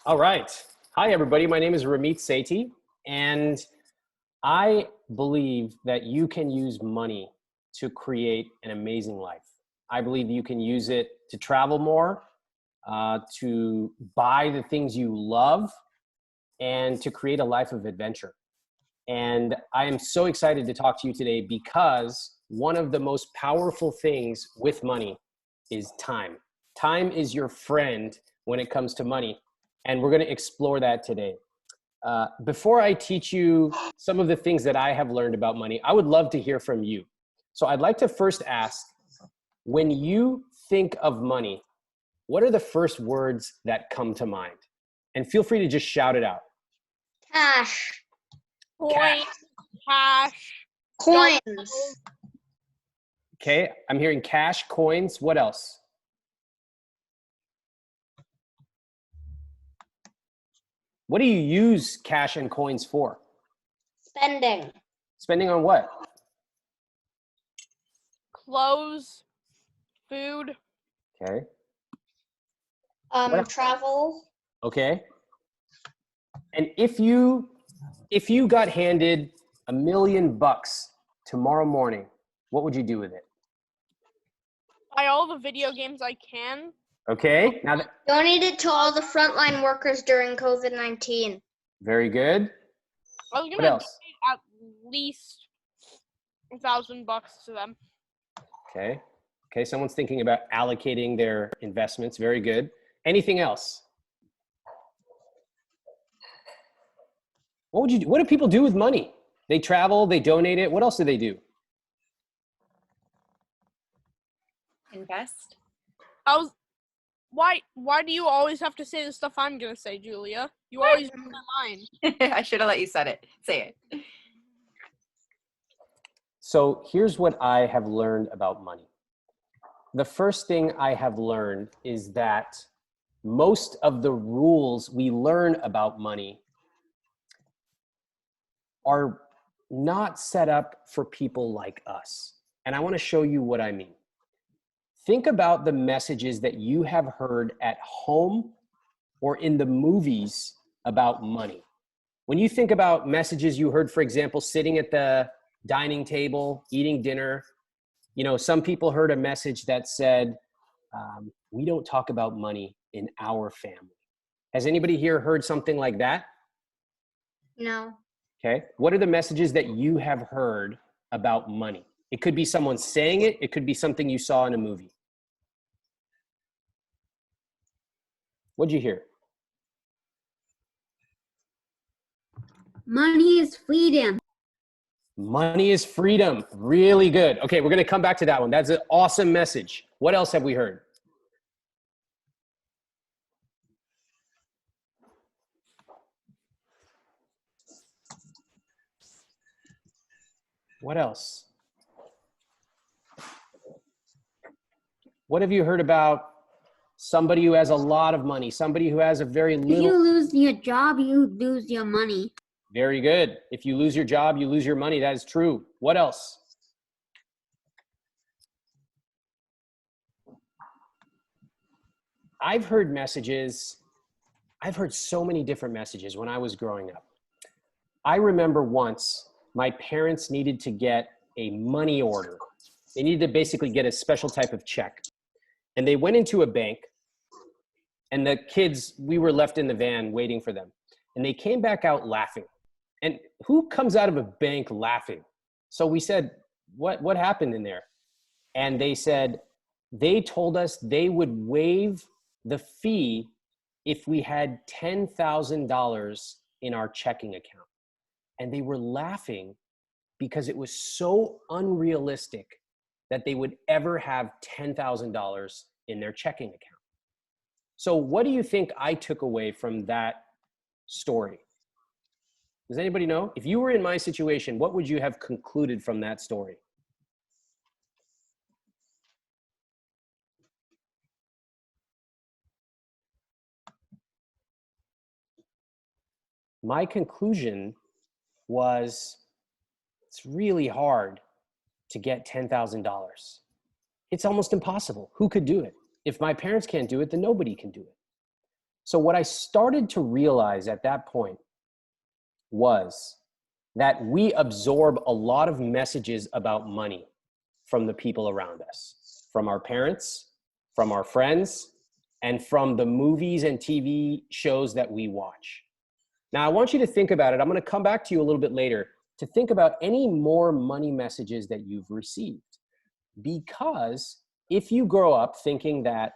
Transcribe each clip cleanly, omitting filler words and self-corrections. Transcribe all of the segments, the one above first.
All right. Hi, everybody. My name is Ramit Sethi, and I believe that you can use money to create an amazing life. I believe you can use it to travel more, to buy the things you love, and to create a life of adventure. And I am so excited to talk to you today because one of the most powerful things with money is time. Time is your friend when it comes to money. And we're going to explore that today. Before I teach you some of the things that I have learned about money, I would love to hear from you. So I'd like to first ask, when you think of money, what are the first words that come to mind? And feel free to just shout it out. Cash. Cash. Cash. Coins. Okay, I'm hearing cash, coins. What else? What do you use cash and coins for? Spending. Spending on what? Clothes. Food. Okay. What- Travel. Okay. And if you got handed $1 million tomorrow morning, what would you do with it? Buy all the video games I can. Okay. Now that, Donate it to all the frontline workers during COVID-19. very good. I was What gonna else? donate at least $1,000 to them. Okay. Okay. Someone's thinking about allocating their investments. Very good. Anything else? What would you do? What do people do with money? They travel, they donate it. What else do they do? Invest. Why do you always have to say the stuff I'm gonna say, Julia? You always read my mind. I should have let you said it. Say it. So here's what I have learned about money. The first thing I have learned is that most of the rules we learn about money are not set up for people like us. And I want to show you what I mean. Think about the messages that you have heard at home or in the movies about money. When you think about messages you heard, for example, sitting at the dining table, eating dinner, you know, some people heard a message that said, we don't talk about money in our family. Has anybody here heard something like that? No. Okay. What are the messages that you have heard about money? It could be someone saying it. It could be something you saw in a movie. What'd you hear? Money is freedom. Money is freedom. Really good. Okay, we're going to come back to that one. That's an awesome message. What else have we heard? What else? What have you heard about somebody who has a lot of money, somebody who has a very If you little? lose your job, you lose your money. Very good. If you lose your job, you lose your money. That is true. What else? I've heard messages. I've heard so many different messages when I was growing up. I remember once my parents needed to get a money order. They needed to basically get a special type of check. And they went into a bank, and the kids, we were left in the van waiting for them. And they came back out laughing. And who comes out of a bank laughing? So we said, what happened in there? And they said, they told us they would waive the fee if we had $10,000 in our checking account. And they were laughing because it was so unrealistic that they would ever have $10,000 in their checking account. So what do you think I took away from that story? Does anybody know? If you were in my situation, what would you have concluded from that story? My conclusion was it's really hard to get $10,000. It's almost impossible. Who could do it? If my parents can't do it, then nobody can do it. So what I started to realize at that point was that we absorb a lot of messages about money from the people around us, from our parents, from our friends, and from the movies and TV shows that we watch. Now, I want you to think about it. I'm going to come back to you a little bit later to think about any more money messages that you've received. Because if you grow up thinking that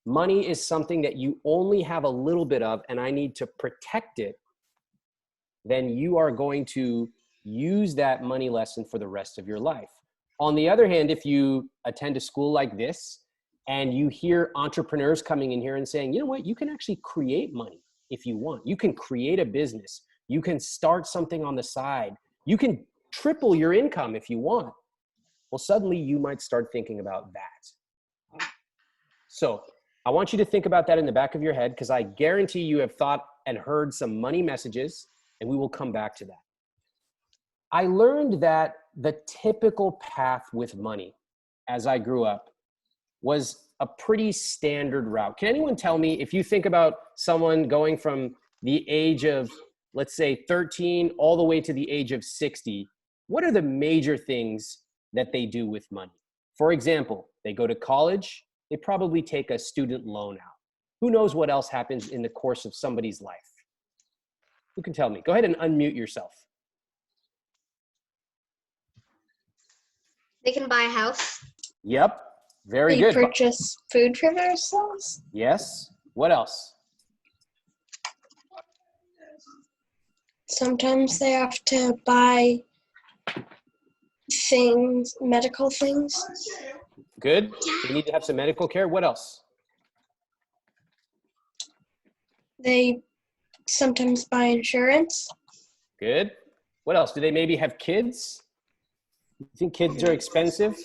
money is something that you only have a little bit of and I need to protect it, then you are going to use that money lesson for the rest of your life. On the other hand, if you attend a school like this and you hear entrepreneurs coming in here and saying, you know what, you can actually create money if you want. You can create a business. You can start something on the side. You can triple your income if you want. Well, suddenly you might start thinking about that. So I want you to think about that in the back of your head, because I guarantee you have thought and heard some money messages, and we will come back to that. I learned that the typical path with money as I grew up was a pretty standard route. Can anyone tell me, if you think about someone going from the age of, let's say, 13 all the way to the age of 60, what are the major things that they do with money? For example, they go to college, they probably take a student loan out. Who knows what else happens in the course of somebody's life? Who can tell me? Go ahead and unmute yourself. They can buy a house. Yep, very They good. purchase food for themselves. Yes, what else? Sometimes they have to buy things, medical things. Good, they need to have some medical care. What else? They sometimes buy insurance. Good. What else? Do they maybe have kids? You think kids are expensive?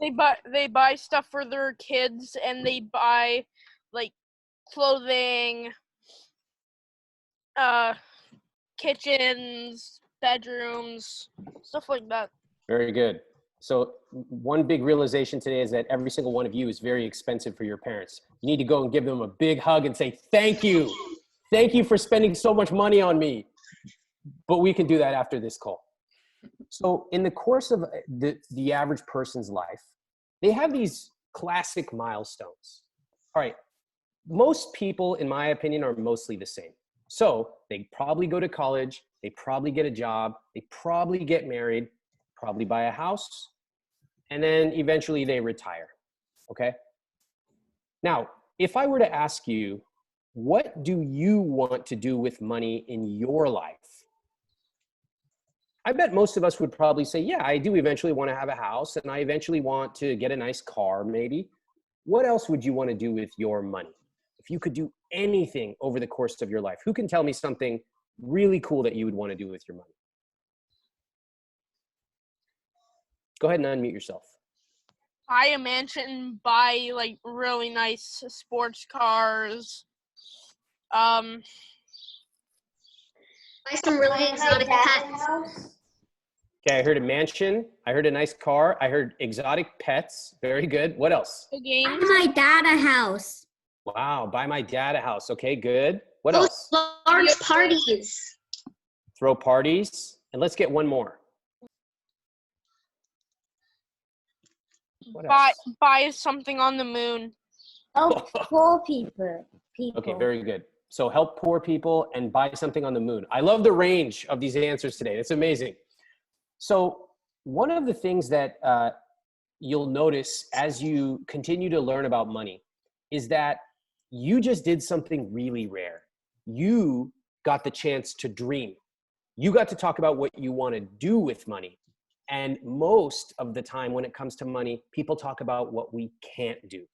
They buy stuff for their kids, and they buy like clothing, kitchens, bedrooms, stuff like that. Very good. So one big realization today is that every single one of you is very expensive for your parents. You need to go and give them a big hug and say, thank you. Thank you for spending so much money on me. But we can do that after this call. So in the course of the average person's life, they have these classic milestones. All right. Most people, in my opinion, are mostly the same. So they probably go to college, they probably get a job, they probably get married, probably buy a house, and then eventually they retire, okay? Now, if I were to ask you, what do you want to do with money in your life? I bet most of us would probably say, yeah, I do eventually want to have a house, and I eventually want to get a nice car, maybe. What else would you want to do with your money? If you could do anything over the course of your life, who can tell me something really cool that you would want to do with your money? Go ahead and unmute yourself. Buy a mansion, buy like really nice sports cars. Buy some really exotic pets. Okay, I heard a mansion. I heard a nice car. I heard exotic pets. Very good. What else? The Buy games. my dad a house. Wow, buy my dad a house. Okay, good. What Those else? large parties. Throw parties. And let's get one more. What else? Buy something on the moon. Help poor people. Okay, very good. So help poor people and buy something on the moon. I love the range of these answers today. It's amazing. So one of the things that you'll notice as you continue to learn about money is that you just did something really rare. You got the chance to dream. You got to talk about what you want to do with money. And most of the time when it comes to money, people talk about what we can't do.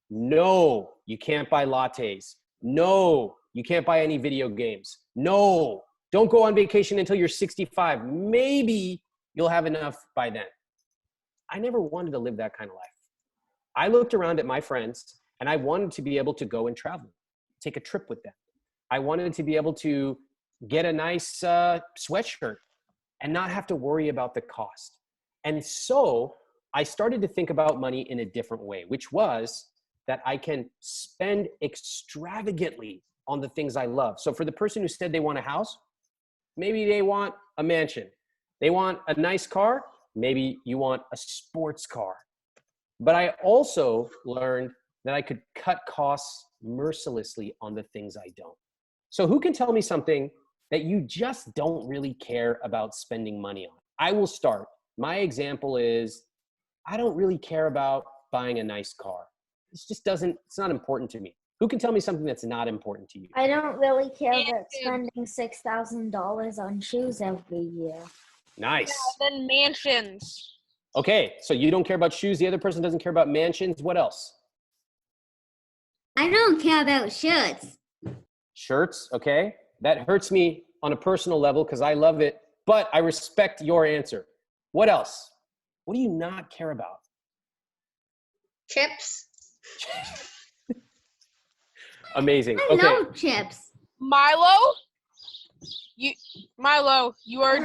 No, you can't buy lattes. No, you can't buy any video games. No, don't go on vacation until you're 65. Maybe you'll have enough by then. I never wanted to live that kind of life. I looked around at my friends and I wanted to be able to go and travel, take a trip with them. I wanted to be able to get a nice sweatshirt and not have to worry about the cost. And so I started to think about money in a different way, which was that I can spend extravagantly on the things I love. So for the person who said they want a house, maybe they want a mansion. They want a nice car. Maybe you want a sports car. But I also learned that I could cut costs mercilessly on the things I don't. So who can tell me something that you just don't really care about spending money on? I will start. My example is I don't really care about buying a nice car. It's not important to me. Who can tell me something that's not important to you? I don't really care about spending $6,000 on shoes every year. Nice. Then mansions. Okay, so you don't care about shoes. The other person doesn't care about mansions. What else? I don't care about shirts. Shirts, okay. That hurts me on a personal level because I love it, but I respect your answer. What else? What do you not care about? Chips. Amazing. I Okay. love chips. Milo, you are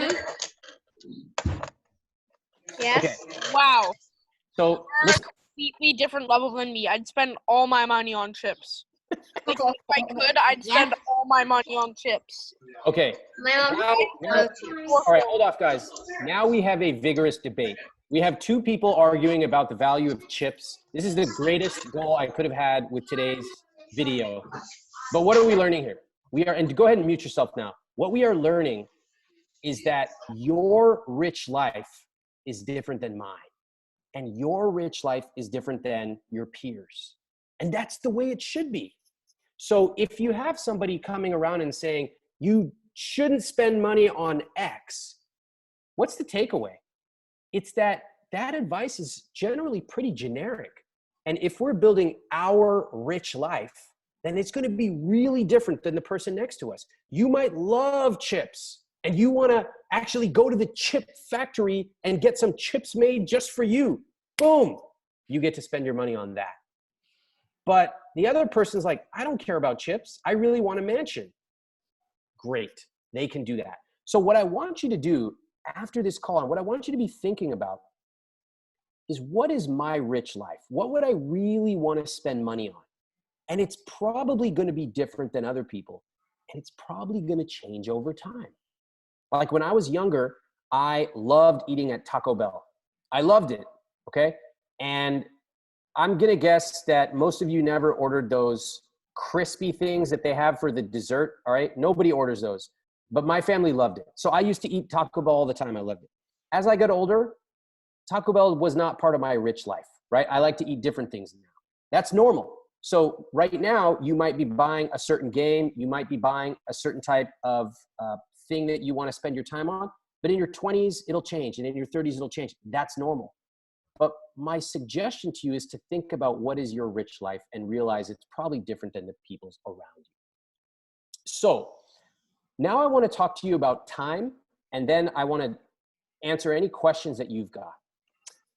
Yes. Okay. wow. So let's, Completely different level than me. I'd spend all my money on chips. Like, if I could, I'd spend all my money on chips. okay. My mom. All right, hold off, guys. Now we have a vigorous debate. We have two people arguing about the value of chips. This is the greatest goal I could have had with today's video. But what are we learning here? And go ahead and mute yourself now. What we are learning is that your rich life is different than mine. And your rich life is different than your peers. And that's the way it should be. So if you have somebody coming around and saying, you shouldn't spend money on X, what's the takeaway? It's that advice is generally pretty generic. And if we're building our rich life, then it's going to be really different than the person next to us. You might love chips and you want to actually go to the chip factory and get some chips made just for you. Boom, you get to spend your money on that. But the other person's like, I don't care about chips. I really want a mansion. Great, they can do that. So what I want you to do after this call, and what I want you to be thinking about is, what is my rich life? What would I really want to spend money on? And it's probably going to be different than other people. And it's probably going to change over time. Like when I was younger, I loved eating at Taco Bell. I loved it, okay? And I'm going to guess that most of you never ordered those crispy things that they have for the dessert, all right? Nobody orders those. But my family loved it. So I used to eat Taco Bell all the time. I loved it. As I got older, Taco Bell was not part of my rich life, right? I like to eat different things now. That's normal. So right now, you might be buying a certain game. You might be buying a certain type of thing that you want to spend your time on. But in your 20s, it'll change. And in your 30s, it'll change. That's normal. But my suggestion to you is to think about what is your rich life and realize it's probably different than the people's around you. So now I want to talk to you about time, and then I want to answer any questions that you've got.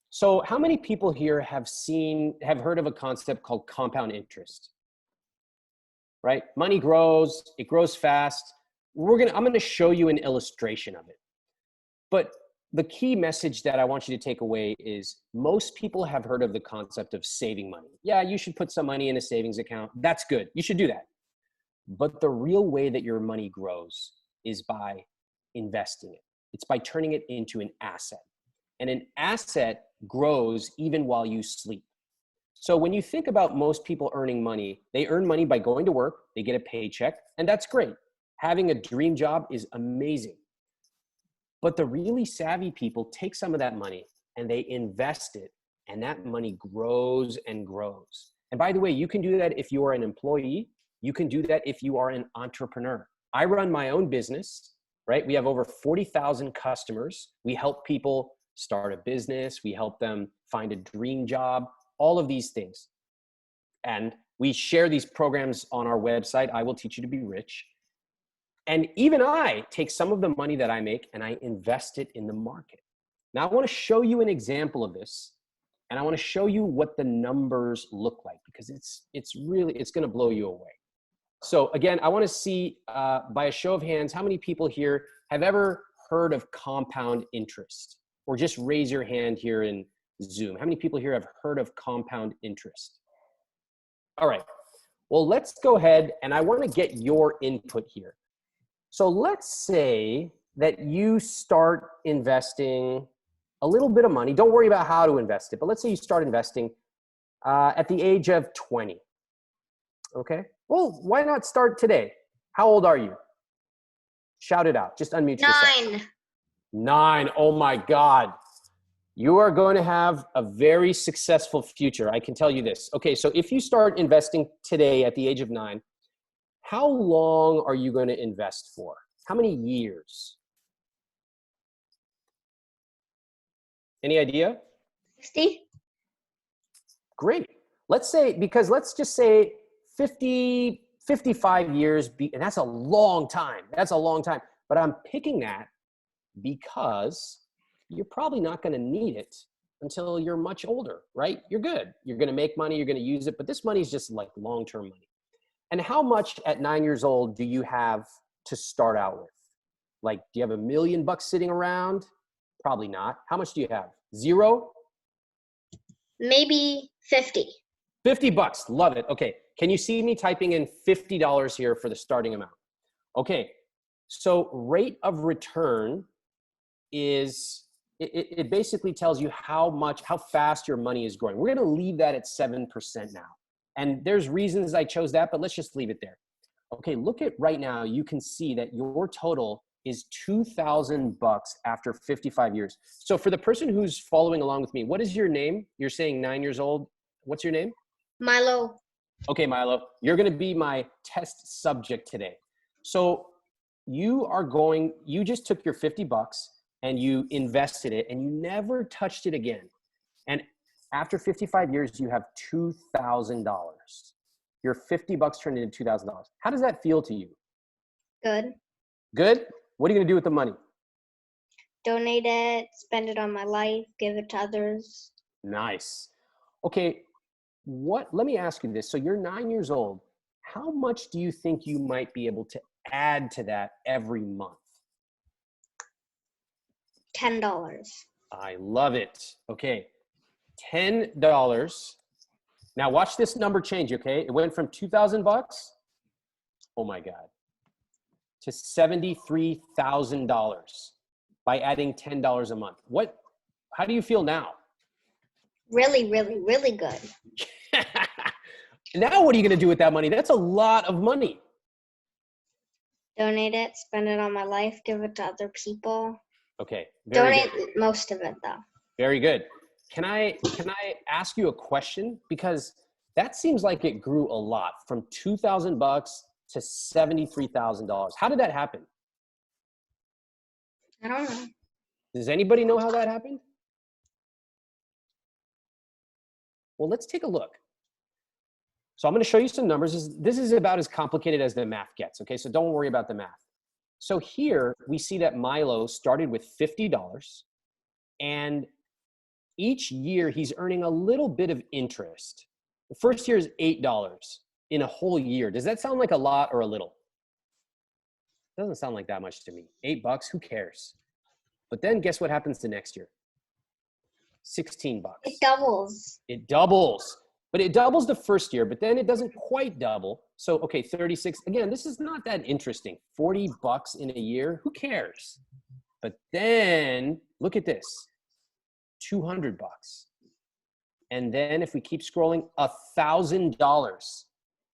So how many people here have heard of a concept called compound interest? Right? Money grows, it grows fast. I'm going to show you an illustration of it. But the key message that I want you to take away is most people have heard of the concept of saving money. Yeah, you should put some money in a savings account. That's good. You should do that. But the real way that your money grows is by investing it. It's by turning it into an asset. And an asset grows even while you sleep. So when you think about most people earning money, they earn money by going to work, they get a paycheck, and that's great. Having a dream job is amazing. But the really savvy people take some of that money and they invest it, and that money grows and grows. And by the way, you can do that if you are an employee. You can do that if you are an entrepreneur. I run my own business, right? We have over 40,000 customers. We help people start a business. We help them find a dream job, all of these things. And we share these programs on our website, I Will Teach You to Be Rich. And even I take some of the money that I make and I invest it in the market. Now I want to show you an example of this, and I want to show you what the numbers look like, because it's going to blow you away. So again, I want to see by a show of hands, how many people here have ever heard of compound interest? Or just raise your hand here in Zoom. How many people here have heard of compound interest? All right. Well, let's go ahead and I want to get your input here. So let's say that you start investing a little bit of money. Don't worry about how to invest it, but let's say you start investing at the age of 20. Okay. Well, why not start today? How old are you? Shout it out. Just unmute yourself. 9. 9. Oh my God. You are going to have a very successful future. I can tell you this. Okay, so if you start investing today at the age of 9, how long are you going to invest for? How many years? Any idea? 60. Great. Let's say, because let's just say 50, 55 years, and that's a long time. That's a long time. But I'm picking that because you're probably not going to need it until you're much older, right? You're good. You're going to make money. You're going to use it. But this money is just like long-term money. And how much at 9 years old do you have to start out with? Like, do you have $1 million sitting around? Probably not. How much do you have? 0? Maybe 50. $50. Love it. Okay. Can you see me typing in $50 here for the starting amount? Okay. So rate of return is, it basically tells you how fast your money is growing. We're going to leave that at 7% now. And there's reasons I chose that, but let's just leave it there. Okay, look at right now, you can see that your total is $2,000 after 55 years. So for the person who's following along with me, what is your name? You're saying 9 years old. What's your name? Milo. Okay, Milo, you're going to be my test subject today. So you just took your $50 and you invested it and you never touched it again. And after 55 years, you have $2,000. Your $50 turned into $2,000. How does that feel to you? Good. Good? What are you going to do with the money? Donate it, spend it on my life, give it to others. Nice. Okay, let me ask you this. So you're 9 years old. How much do you think you might be able to add to that every month? $10. I love it. Okay, $10. Now watch this number change, okay? It went from $2,000, oh my God, to $73,000 by adding $10 a month. How do you feel now? Really, really, really good. Now what are you gonna do with that money? That's a lot of money. Donate it, spend it on my life, give it to other people. Okay, very Donate good. most of it though. Very good. Can I ask you a question? Because that seems like it grew a lot from $2,000 to $73,000. How did that happen? I don't know. Does anybody know how that happened? Well, let's take a look. So I'm going to show you some numbers. This is about as complicated as the math gets, okay? So don't worry about the math. So here we see that Milo started with $50, and each year he's earning a little bit of interest. The first year is $8 in a whole year. Does that sound like a lot or a little? Doesn't sound like that much to me. $8, who cares? But then guess what happens the next year? $16. It doubles. It doubles. But it doubles the first year, but then it doesn't quite double. So, okay, 36. Again, this is not that interesting. $40 in a year, who cares? But then look at this, $200. And then if we keep scrolling, $1,000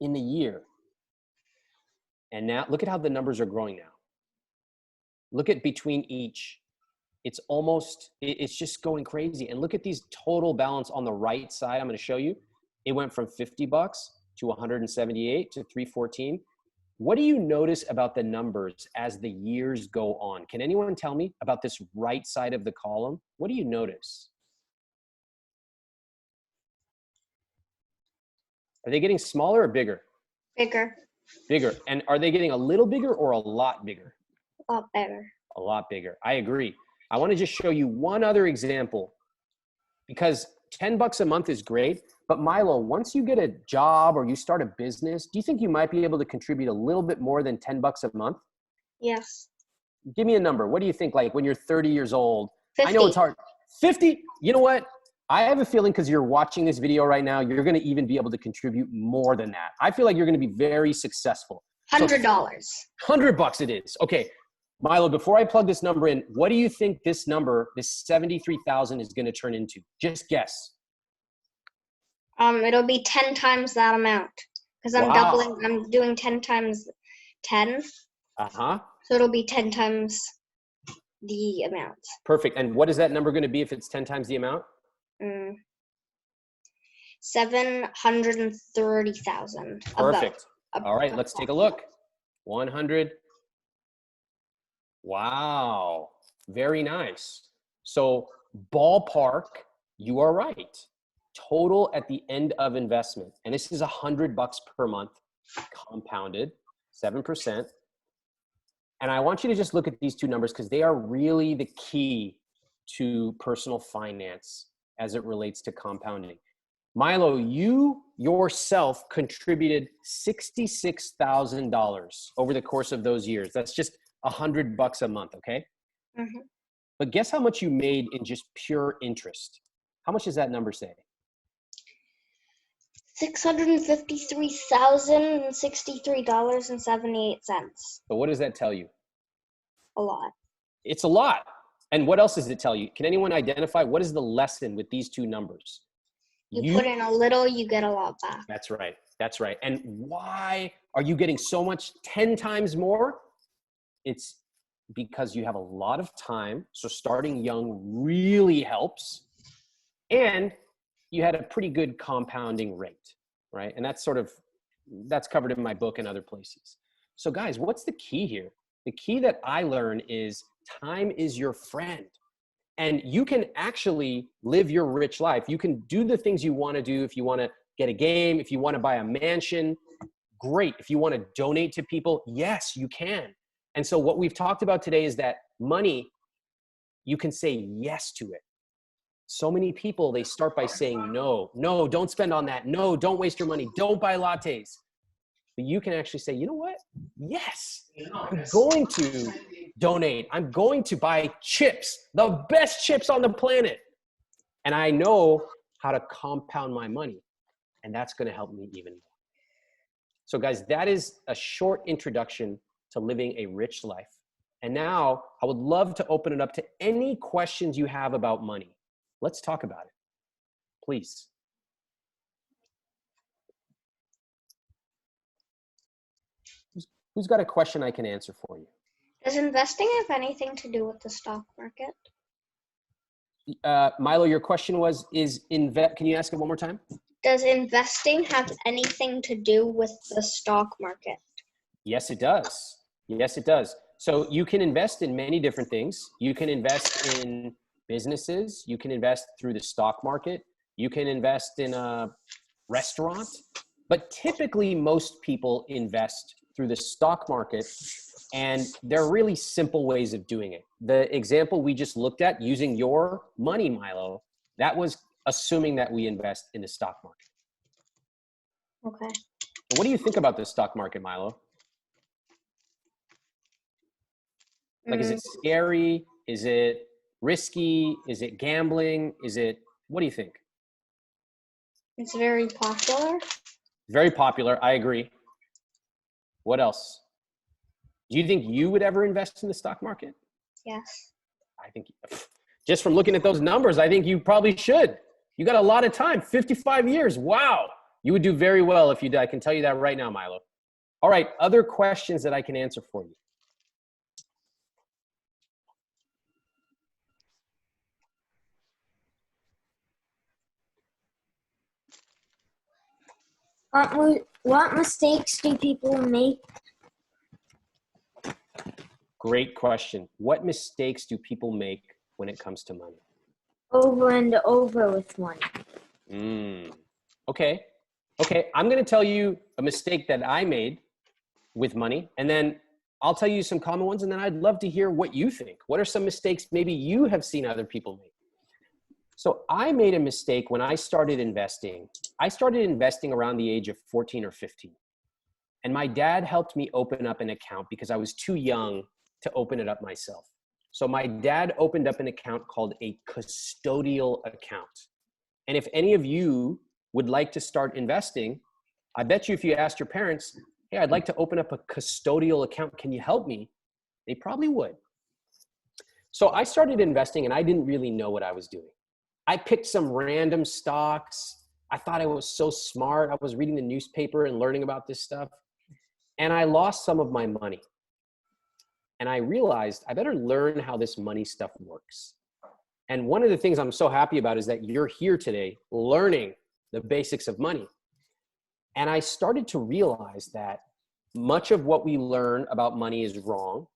in a year. And now look at how the numbers are growing now. Look at between each. It's just going crazy. And look at these total balance on the right side. I'm going to show you. It went from $50 to $178 to $314. What do you notice about the numbers as the years go on? Can anyone tell me about this right side of the column? What do you notice? Are they getting smaller or bigger? Bigger. Bigger. And are they getting a little bigger or a lot bigger? A lot better. A lot bigger. I agree. I want to just show you one other example, because $10 a month is great. But Milo, once you get a job or you start a business, do you think you might be able to contribute a little bit more than $10 a month? Yes. Give me a number. What do you think, like when you're 30 years old? 50. I know it's hard. 50? You know what? I have a feeling because you're watching this video right now, you're going to even be able to contribute more than that. I feel like you're going to be very successful. $100. $100 it is. Okay. Milo, before I plug this number in, what do you think this number, this 73,000 is going to turn into? Just guess. It'll be 10 times that amount because I'm Wow. doubling. I'm doing 10 times 10. Uh-huh. So it'll be 10 times the amount. Perfect. And what is that number going to be if it's 10 times the amount? 730,000. Perfect. All right, let's take a look. 100. Wow. Very nice. So ballpark, you are right. Total at the end of investment, and this is $100 per month, compounded, 7%. And I want you to just look at these two numbers because they are really the key to personal finance as it relates to compounding. Milo, you yourself contributed $66,000 over the course of those years. That's just $100 a month, okay? Mm-hmm. But guess how much you made in just pure interest? How much does that number say? $653,063.78. So what does that tell you? A lot. It's a lot. And what else does it tell you? Can anyone identify what is the lesson with these two numbers? You put in a little, you get a lot back. That's right. That's right. And why are you getting so much 10 times more? It's because you have a lot of time. So starting young really helps. And you had a pretty good compounding rate, right? And that's covered in my book and other places. So guys, what's the key here? The key that I learn is time is your friend. And you can actually live your rich life. You can do the things you want to do. If you want to get a game, if you want to buy a mansion, great. If you want to donate to people, yes, you can. And so what we've talked about today is that money, you can say yes to it. So many people, they start by saying, no, don't spend on that. No, don't waste your money. Don't buy lattes. But you can actually say, you know what? Yes, I'm going to donate. I'm going to buy chips, the best chips on the planet. And I know how to compound my money. And that's going to help me even more. So guys, that is a short introduction to living a rich life. And now I would love to open it up to any questions you have about money. Let's talk about it, please. Who's got a question I can answer for you? Does investing have anything to do with the stock market? Milo, your question was, can you ask it one more time? Does investing have anything to do with the stock market? Yes, it does. Yes, it does. So you can invest in many different things. You can invest in businesses. You can invest through the stock market. You can invest in a restaurant. But typically, most people invest through the stock market, and there are really simple ways of doing it. The example we just looked at, using your money, Milo, that was assuming that we invest in the stock market. Okay. What do you think about the stock market, Milo? Like, is it scary? Is it risky? Is it gambling? What do you think? It's very popular. Very popular. I agree. What else? Do you think you would ever invest in the stock market? Yes. I think just from looking at those numbers, I think you probably should. You got a lot of time, 55 years. Wow. You would do very well if you did. I can tell you that right now, Milo. All right. Other questions that I can answer for you. What mistakes do people make? Great question. What mistakes do people make when it comes to money? Over and over with money. Okay. I'm going to tell you a mistake that I made with money, and then I'll tell you some common ones, and then I'd love to hear what you think. What are some mistakes maybe you have seen other people make? So I made a mistake when I started investing. I started investing around the age of 14 or 15. And my dad helped me open up an account because I was too young to open it up myself. So my dad opened up an account called a custodial account. And if any of you would like to start investing, I bet you if you asked your parents, hey, I'd like to open up a custodial account, can you help me? They probably would. So I started investing and I didn't really know what I was doing. I picked some random stocks. I thought I was so smart. I was reading the newspaper and learning about this stuff. And I lost some of my money. And I realized I better learn how this money stuff works. And one of the things I'm so happy about is that you're here today learning the basics of money. And I started to realize that much of what we learn about money is wrong.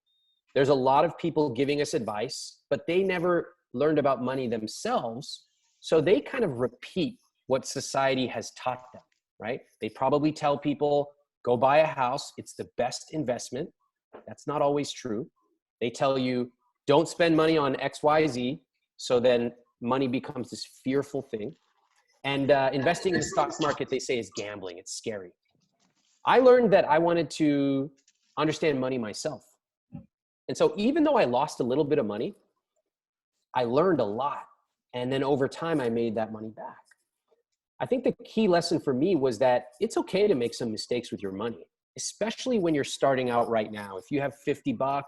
There's a lot of people giving us advice, but they never learned about money themselves. So they kind of repeat what society has taught them, right? They probably tell people, go buy a house. It's the best investment. That's not always true. They tell you, don't spend money on X, Y, Z. So then money becomes this fearful thing. And investing in the stock market, they say, is gambling. It's scary. I learned that I wanted to understand money myself. And so even though I lost a little bit of money, I learned a lot. And then over time, I made that money back. I think the key lesson for me was that it's okay to make some mistakes with your money, especially when you're starting out right now. If you have $50,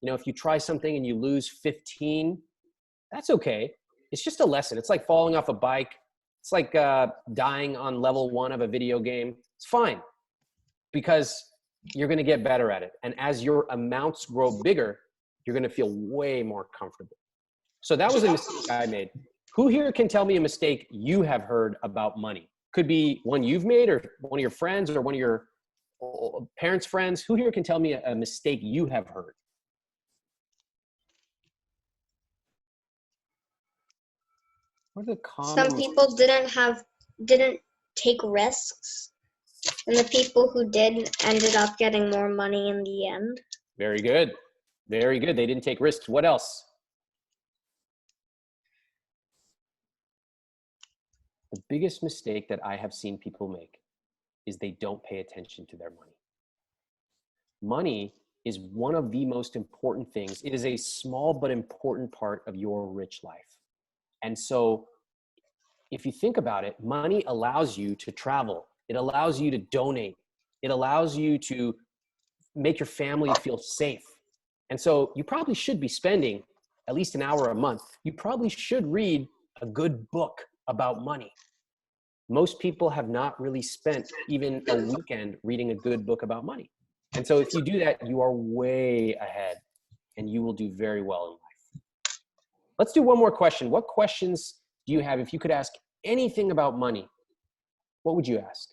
if you try something and you lose 15, that's okay. It's just a lesson. It's like falling off a bike. It's like dying on level 1 of a video game. It's fine because you're going to get better at it. And as your amounts grow bigger, you're going to feel way more comfortable. So that was a mistake I made. Who here can tell me a mistake you have heard about money? Could be one you've made or one of your friends or one of your parents' friends. Who here can tell me a mistake you have heard? What are the common... Some people didn't take risks, and the people who did ended up getting more money in the end. Very good. Very good. They didn't take risks. What else? The biggest mistake that I have seen people make is they don't pay attention to their money. Money is one of the most important things. It is a small but important part of your rich life. And so if you think about it, money allows you to travel. It allows you to donate. It allows you to make your family feel safe. And so you probably should be spending at least an hour a month. You probably should read a good book about money. Most people have not really spent even a weekend reading a good book about money. And so if you do that, you are way ahead and you will do very well in life. Let's do one more question. What questions do you have? If you could ask anything about money, what would you ask?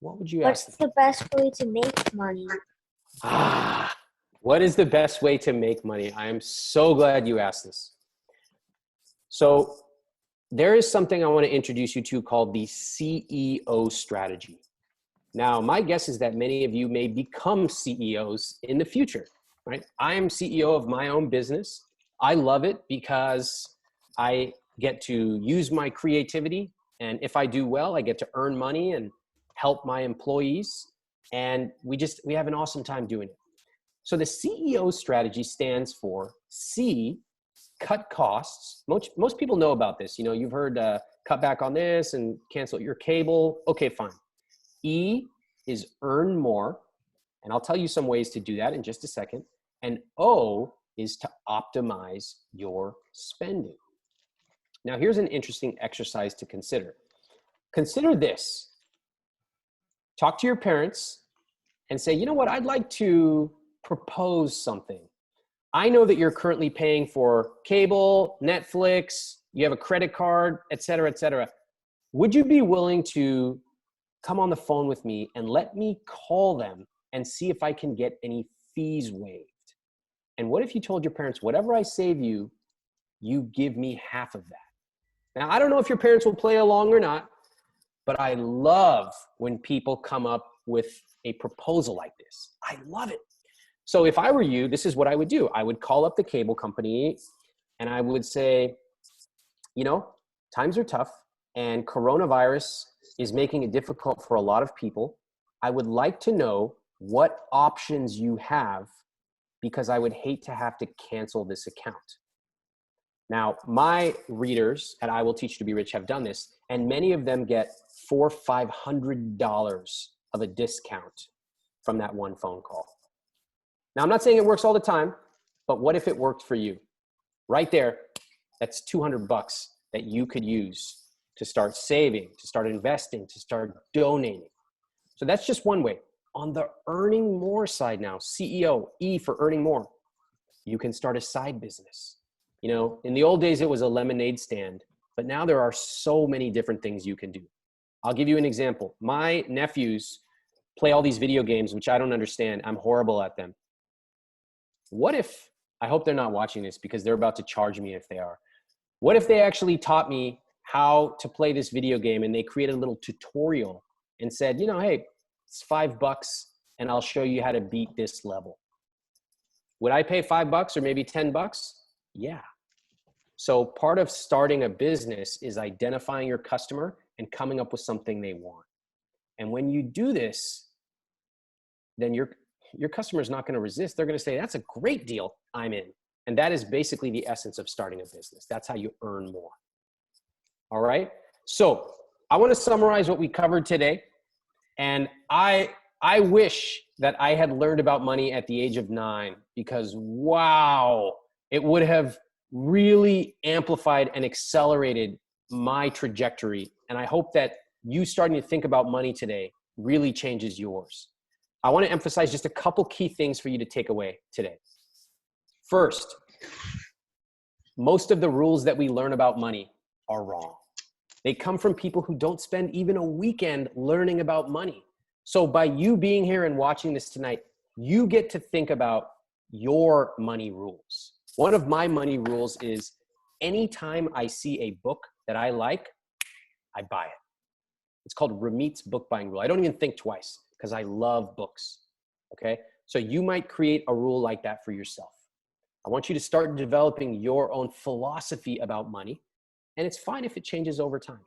What would you ask? What's the best way to make money? What is the best way to make money? I am so glad you asked this. So there is something I want to introduce you to called the CEO strategy. Now, my guess is that many of you may become CEOs in the future, right? I am CEO of my own business. I love it because I get to use my creativity. And if I do well, I get to earn money and help my employees. And we have an awesome time doing it. So the CEO strategy stands for C, cut costs. Most people know about this. You've heard cut back on this and cancel your cable. Okay, fine. E is earn more. And I'll tell you some ways to do that in just a second. And O is to optimize your spending. Now, here's an interesting exercise to consider. Consider this. Talk to your parents and say, you know what, I'd like to propose something. I know that you're currently paying for cable, Netflix, you have a credit card, et cetera, et cetera. Would you be willing to come on the phone with me and let me call them and see if I can get any fees waived? And what if you told your parents, whatever I save you, you give me half of that? Now, I don't know if your parents will play along or not, but I love when people come up with a proposal like this. I love it. So if I were you, this is what I would do. I would call up the cable company and I would say, times are tough. and coronavirus is making it difficult for a lot of people. I would like to know what options you have, because I would hate to have to cancel this account. Now, my readers at I Will Teach You to Be Rich have done this, and many of them get $400 or $500 of a discount from that one phone call. Now, I'm not saying it works all the time, but what if it worked for you? Right there, that's $200 that you could use to start saving, to start investing, to start donating. So that's just one way. On the earning more side now, CEO, E for earning more, you can start a side business. You know, in the old days, it was a lemonade stand, but now there are so many different things you can do. I'll give you an example. My nephews play all these video games, which I don't understand. I'm horrible at them. What if, I hope they're not watching this because they're about to charge me if they are. What if they actually taught me how to play this video game and they created a little tutorial and said, you know, hey, it's $5 and I'll show you how to beat this level. Would I pay $5 or maybe $10? Yeah. So part of starting a business is identifying your customer and coming up with something they want. And when you do this, then your customer is not going to resist. They're going to say, that's a great deal, I'm in. And that is basically the essence of starting a business. That's how you earn more. All right. So I want to summarize what we covered today. And I wish that I had learned about money at the age of 9, because wow, it would have really amplified and accelerated my trajectory. And I hope that you starting to think about money today really changes yours. I want to emphasize just a couple key things for you to take away today. First, most of the rules that we learn about money are wrong. They come from people who don't spend even a weekend learning about money. So by you being here and watching this tonight, you get to think about your money rules. One of my money rules is anytime I see a book that I like, I buy it. It's called Ramit's book buying rule. I don't even think twice because I love books. Okay. So you might create a rule like that for yourself. I want you to start developing your own philosophy about money, and it's fine if it changes over time.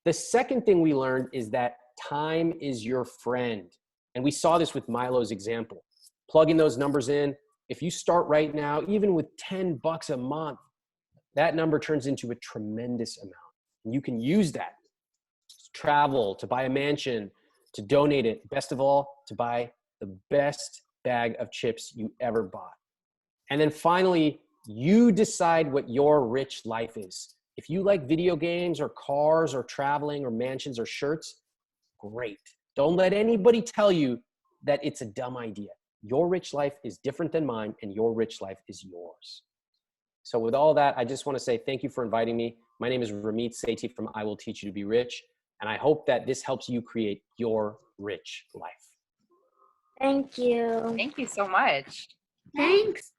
The second thing we learned is that time is your friend. And we saw this with Milo's example. Plugging those numbers in. If you start right now, even with $10 a month, that number turns into a tremendous amount. And you can use that to travel, to buy a mansion, to donate it. Best of all, to buy the best bag of chips you ever bought. And then finally, you decide what your rich life is. If you like video games or cars or traveling or mansions or shirts, great. Don't let anybody tell you that it's a dumb idea. Your rich life is different than mine, and your rich life is yours. So with all that, I just want to say thank you for inviting me. My name is Ramit Sethi from I Will Teach You to Be Rich, and I hope that this helps you create your rich life. Thank you. Thank you so much. Thanks.